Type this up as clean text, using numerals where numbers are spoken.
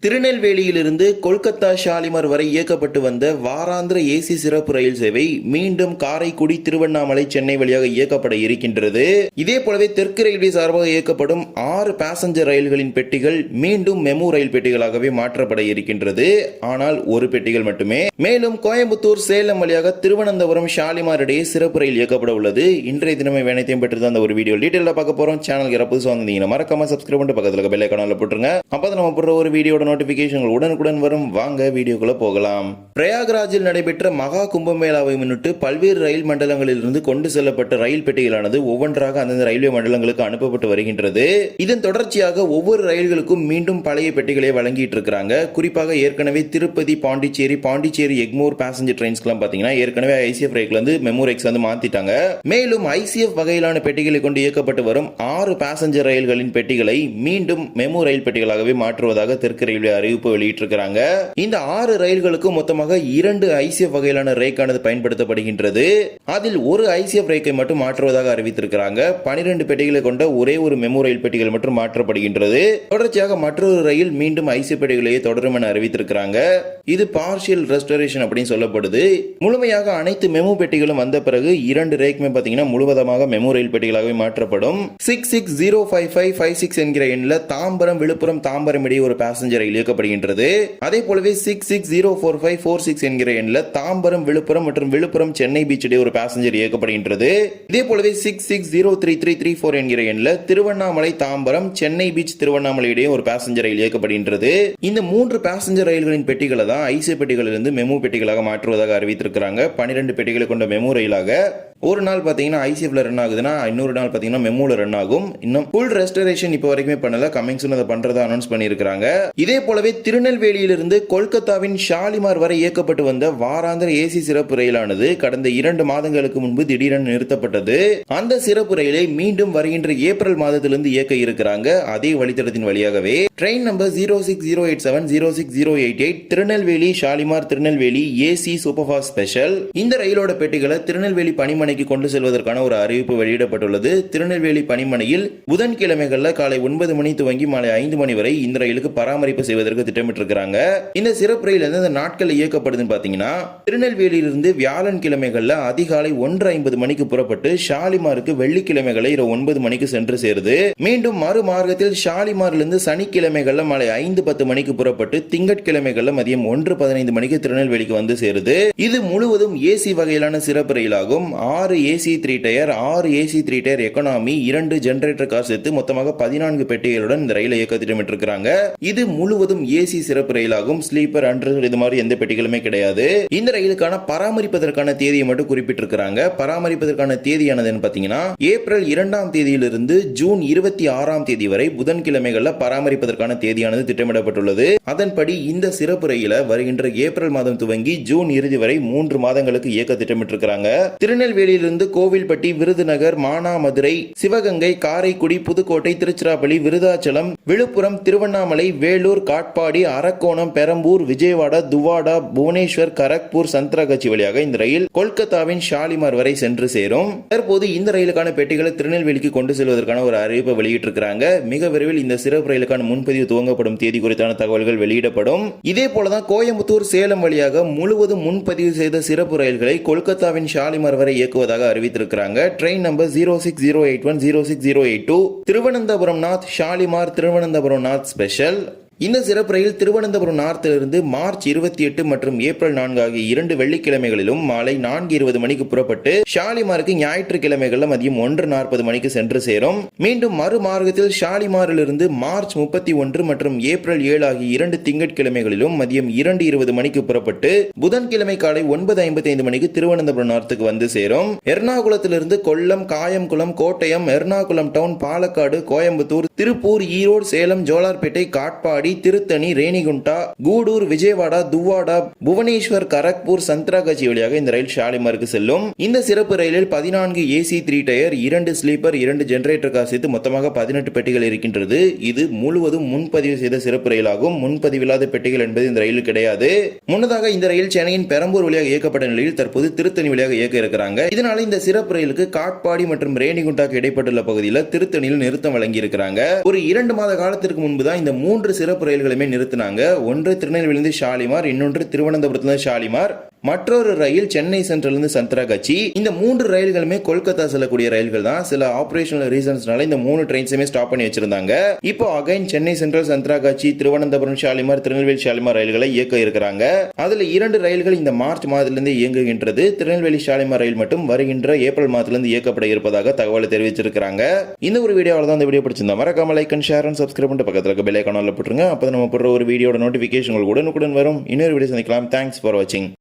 திருநெல்வேலியிலிருந்து கொல்கத்தா ஷாலிமார் வரை இயக்கப்பட்டு வந்த வாராந்திர ஏசி சிறப்பு ரயில் சேவை மீண்டும் காரைக்குடி, திருவண்ணாமலை, சென்னை வழியாக இயக்கப்பட இருக்கின்றது. இதே போலவே தெற்கு ரயில்வே சார்பாக இயக்கப்படும் 6 பேசஞ்சர் ரயில்களின் பெட்டிகள் மீண்டும் மெமு ரயில் பெட்டிகளாகவே மாற்றப்பட இருக்கின்றது. ஆனால் ஒரு பெட்டிகள் மட்டுமே. மேலும் கோயம்புத்தூர், சேலம் வழியாக திருவனந்தபுரம், ஷாலிமார் இடையே சிறப்பு ரயில் இயக்கப்பட உள்ளது. இன்றைய தினமே வேணையத்தையும் பெற்று அந்த ஒரு வீடியோ டீட்டெயிலாக பார்க்க போறோம். சேனலுக்கு புதுசு வந்தீங்கன்னா மறக்காம சப்ஸ்கிரைப் பண்ணிட்டு பக்கத்தில் பெல் ஐகானை போட்டுருங்க. அப்பதான் நம்ம போடுற ஒரு வீடியோட நோட்டிபிகேஷன் உடனுக்குடன் வரும். வாங்க வீடியோக்குள்ள போகலாம். பிரயாக்ராஜில் நடைபெற்ற மகா கும்பமேளாவை முன்னிட்டு பல்வேறு ரயில் மண்டலங்களிலிருந்து கொண்டு செல்லப்பட்ட ரயில் பெட்டிகளானது ஒவ்வொன்றாக அந்தந்த ரயில்வே மண்டலங்களுக்கு அனுப்பப்பட்டு வருகின்றது. இதன் தொடர்ச்சியாக ஒவ்வொரு ரயில்களுக்கும் மீண்டும் பழைய பெட்டிகளை வழங்கிட்டு இருக்காங்க. குறிப்பாக ஏற்கனவே திருப்பதி, பாண்டிச்சேரி எக்மோர் பேசஞ்சர் ட்ரெயின்ஸ்லாம் பாத்தீங்கன்னா ஏற்கனவே ஐசிஎஃப் ரயில்ல இருந்து மெமு ரேக்ஸ் வந்து மாத்திட்டாங்க. மேலும் ஐசிஎஃப் வகையிலான பெட்டிகளை கொண்டு இயக்கப்பட்டு வரும் 6 பேசஞ்சர் ரயில்களின் பெட்டிகளை மீண்டும் மெமு ரயில் பெட்டிகளாகவே மாற்றுவதாக தெற்கு ரயில்வே அறிவிப்பு வெளியிட்டிருக்கிறாங்க. இந்த 6 ரயில்களுக்கு மொத்தமாக 2 ஐசிஎஃப் வகையிலான ரேக்கானது பயன்படுத்தப்படுகின்றது. அதில் ஒரு ஐசிஎஃப் ரேக்கை மட்டும் மாற்றுவதாக அறிவித்திருக்கிறாங்க. 12 பெட்டிகளை கொண்ட ஒரே ஒரு மெமு ரயில் பெட்டிகள் மட்டும் மாற்றப்படுகின்றது. தொடர்ச்சியாக மற்றொரு ரயில் மீண்டும் ஐசிஎஃப் பெட்டிகளையே தொடரும் என அறிவித்திருக்கிறாங்க. இது பார்ஷியல் ரெஸ்டோரேஷன் அப்படின்னு சொல்லப்படுது. முழுமையாக அனைத்து மெமு பெட்டிகளும் வந்த பிறகு 2 ரேக்குமே பாத்தீங்கன்னா முழுவதமாக மெமு ரயில் பெட்டிகளாகவே மாற்றப்படும். 66055556 என்கிற எண்ணில் தாம்பரம், விழுப்புரம், தாம்பரம் இடையே ஒரு பேசஞ்சர் ரயில் இயக்கப்படுகின்றது. அதே போலவே 660456 என்கிற எண்ணில் தாம்பரம், விழுப்புரம் மற்றும் விழுப்புரம், சென்னை பீச் இடையே ஒரு பேசஞ்சர் இயக்கப்படுகின்றது. இதே போலவே 66033334 என்கிற எண்ணில் திருவண்ணாமலை, தாம்பரம், சென்னை பீச், திருவண்ணாமலை இடையே ஒரு பேசஞ்சர் ரயில் இயக்கப்படுகின்றது. இந்த 3 பேசஞ்சர் ரயில்களின் பெட்டிகளை தான் ஐசி பெட்டிகளிலிருந்து மெமு பெட்டிகளாக மாற்றுவதாக அறிவித்திருக்கிறாங்க. 12 பெட்டிகளை கொண்ட மெமு ரயிலாக ஒரு நாள் பாத்தீங்கன்னா ஐசிஎஃப்ல ரன் ஆகுதுன்னா இன்னொரு நாள் பாத்தீங்கன்னா மெமுல ரன் ஆகும். இன்னும் ஃபுல் ரெஸ்டரேஷன் இப்போ வரைக்குமே பண்ணல. கமிங் சூன் அதை பண்றதா அனௌன்ஸ் பண்ணியிருக்காங்க. இதே போலவே திருநெல்வேலியிலிருந்து கொல்கத்தாவின் ஷாலிமார் வரை இயக்கப்பட்டு வந்த வாராந்திர ஏசி சிறப்பு ரயிலானது கடந்த 2 மாதங்களுக்கு முன்பு திடீரென நிறுத்தப்பட்டது. அந்த சிறப்பு ரயிலை மீண்டும் வருகின்ற ஏப்ரல் மாதத்திலிருந்து இயக்க இருக்கிறாங்க. அதே வழித்தடத்தின் வழியாகவே train number 06087 06088 Tirunelveli Shalimar Tirunelveli AC super fast special. இந்த ரயிலோட பெட்டிகளை திருநெல்வேலி பணிமனைக்கு கொண்டு செல்வதற்கான ஒரு அறிவிப்பு வெளியிடப்பட்டுள்ளது. திருநெல்வேலி பணிமனையில் புதன்கிழமைகள்ல காலை 9 மணி துவங்கி மாலை 5 மணி வரை இந்த ரயிலுக்கு பராமரிப்பு செய்வதற்கு திட்டமிட்டிருக்கிறாங்க. இந்த சிறப்பு ரயில் எந்தெந்த நாட்கள் இயக்கப்படுதுன்னு பாத்தீங்கன்னா திருநெல்வேலியிலிருந்து வியாழன் கிழமைகள்ல அதிகாலை 1:50 மணிக்கு புறப்பட்டு ஷாலிமாருக்கு வெள்ளிக்கிழமைகளை 9 மணிக்கு சென்று சேருது. மீண்டும் மறுமார்க்கத்தில் ஷாலிமாரிலிருந்து சனிக்கிழமைகள்ல மாலை 5:10 மணிக்கு புறப்பட்டு திங்கட்கிழமைகள்ல மதியம் 1:15 மணிக்கு திருநெல்வேலிக்கு வந்து சேருது. இது முழுவதும் ஏசி வகையிலான சிறப்பு ரயிலாகும். 6 AC 3 tier, 6 AC 3 tier economy, 2 generator car சேர்த்து மொத்தமாக 14 பெட்டிகளுடன் இந்த ரயிலை இயக்க திட்டமிட்டிருக்கிறாங்க. இது முழுவதும் ஏசி சிறப்பு ரயிலாகும். ஸ்லீப்பர், அண்டர் இது மாதிரி எந்த பெட்டிகளுமே கிடையாது. இந்த ரயிலுக்கான பராமரிப்பதற்கான தேதியை மட்டும் குறிப்பிட்டிருக்கிறாங்க. பராமரிப்பதற்கான தேதியானது பாத்தீங்கன்னா ஏப்ரல் 2ஆம் தேதியிலிருந்து ஜூன் 26ஆம் தேதி வரை புதன்கிழமைகள்ல பராமரிப்பதற்கான தேதியானது திட்டமிடப்பட்டுள்ளது. அதன்படி இந்த சிறப்பு ரயில வருகின்ற ஏப்ரல் மாதம் துவங்கி ஜூன் இறுதி வரை 3 மாதங்களுக்கு இயக்க திட்டமிட்டிருக்கிறாங்க. திருநெல்வேலியிலிருந்து கோவில்பட்டி, விருதுநகர், மானாமதுரை, சிவகங்கை, காரைக்குடி, புதுக்கோட்டை, திருச்சிராப்பள்ளி, விருதாச்சலம், விழுப்புரம், திருவண்ணாமலை, வேலூர், காட்பாடி, அரக்கோணம், பெரம்பூர், விஜயவாடா, துவாடா, புவனேஸ்வர், கரக்பூர், சந்திரகாச்சி வழியாக இந்த ரயில் கொல்கத்தாவின் ஷாலிமார் வரை சென்று சேரும். தற்போது இந்த ரயிலுக்கான பெட்டிகளை திருநெல்வேலிக்கு கொண்டு செல்வதற்கான ஒரு அறிவிப்பை வெளியிட்டிருக்கிறாங்க. மிக விரைவில் இந்த சிறப்பு ரயிலுக்கான முன்பதிவு துவங்கப்படும் தேதி குறித்தான தகவல்கள் வெளியிடப்படும். இதே போலதான் கோயம்புத்தூர், சேலம் வழியாக முழுவதும் முன்பதிவு செய்த சிறப்பு ரயில்களை கொல்கத்தாவின் ஷாலிமார் வரை இயக்குவதாக அறிவித்திருக்கிறாங்க. Train number 06081 06082 Thiruvananthapuram north Shalimar Thiruvananthapuram north special. இந்த சிறப்பு ரயில் திருவனந்தபுரம் நார்த்திலிருந்து மார்ச் 28 மற்றும் ஏப்ரல் 4 ஆகிய 2 வெள்ளிக்கிழமைகளிலும் மாலை 4:20 மணிக்கு புறப்பட்டு ஷாலிமாருக்கு ஞாயிற்றுக்கிழமைகள்ல மதியம் 1:40 மணிக்கு சென்று சேரும். மீண்டும் மறுமார்க்கத்தில் ஷாலிமாரிலிருந்து மார்ச் 31 மற்றும் ஏப்ரல் 7 ஆகிய 2 திங்கட்கிழமைகளிலும் மதியம் 2:20 மணிக்கு புறப்பட்டு புதன்கிழமை காலை 9:55 மணிக்கு திருவனந்தபுரம் நார்த்துக்கு வந்து சேரும். எர்ணாகுளத்திலிருந்து கொல்லம், காயம்குளம், கோட்டயம், எர்ணாகுளம் டவுன், பாலக்காடு, கோயம்புத்தூர், திருப்பூர், ஈரோடு, சேலம், ஜோலார்பேட்டை, காட்பாடி, திருத்தணி, ரேணிகுண்டா, கூடூர், விஜயவாடா, துவாடா, புவனேஸ்வர், கரக்பூர், சந்திரகாச்சி வழியாக இந்த ரயில் ஷாலிமாருக்கு செல்லும். இந்த சிறப்பு ரயிலில் 14 AC 3 tier, 2 sleeper, 2 generator car சேர்த்து மொத்தமாக 18 பெட்டிகள் இருக்கின்றது. இது முழுவதும் முன்பதிவு செய்த சிறப்பு ரயிலாகும். முன்பதிவில்லாத பெட்டிகள் என்பது இந்த ரயில் கிடையாது. முன்னதாக இந்த ரயில் சென்னையின் பெரம்பூர் வழியாக இயக்கப்பட்ட நிலையில் தற்போது திருத்தணி வழியாக இயக்க இருக்கிறாங்க. இதனால இந்த சிறப்பு ரயிலுக்கு காட்பாடி மற்றும் ரேணிகுண்டாக்கு இடைப்பட்டுள்ள பகுதியில் திருத்தணியில் நிறுத்தம் வழங்கி இருக்கிறாங்க. ஒரு 2 மாத காலத்திற்கு முன்புதான் இந்த 3 சிறப்பு சிறப்பு ரயில்களுமே நிறுத்தினாங்க. ஒன்று திருநெல்வேலியிலிருந்து ஷாலிமார், இன்னொன்று திருவனந்தபுரத்திலிருந்து ஷாலிமார், மற்றொரு ரயில் சென்னை சென்ட்ரலிருந்து சந்திராகாச்சி. இந்த 3 ரயில்களுமே கொல்கத்தா செல்லக்கூடிய ரயில்கள் தான். சில ஆபரேஷனல் ரீசன்ஸ்னால இந்த 3 ட்ரெயின்ஸுமே ஸ்டாப் பண்ணி வச்சிருந்தாங்க. இப்போ அகைன் சென்னை சென்ட்ரல், சந்திராகாச்சி, திருவனந்தபுரம் ஷாலிமார், திருநெல்வேலி ஷாலிமார் ரயில்களை இயக்க இருக்கிறாங்க. அதுல 2 ரயில்கள் இந்த மார்ச் மாதத்திலிருந்து இயங்குகின்றது. திருநெல்வேலி ஷாலிமார் ரயில் மட்டும் வருகின்ற ஏப்ரல் மாதத்திலிருந்து இயக்கப்பட இருப்பதாக தகவல் தெரிவிச்சிருக்காங்க. இந்த ஒரு வீடியோவில் தான் இந்த வீடியோ பிடிச்சிருந்தா மறக்காம like and share and subscribe பண்ணிட்டு பக்கத்துல இருக்க பெல் ஐகானை போட்டுருங்க. அப்போ நம்ம போடுற ஒரு வீடியோட நோட்டிபிகேஷன் கூட உடனுக்குடன் வரும். இன்னொரு வீடியோ சந்திக்கலாம். தேங்க்ஸ் ஃபார் வாட்சிங்.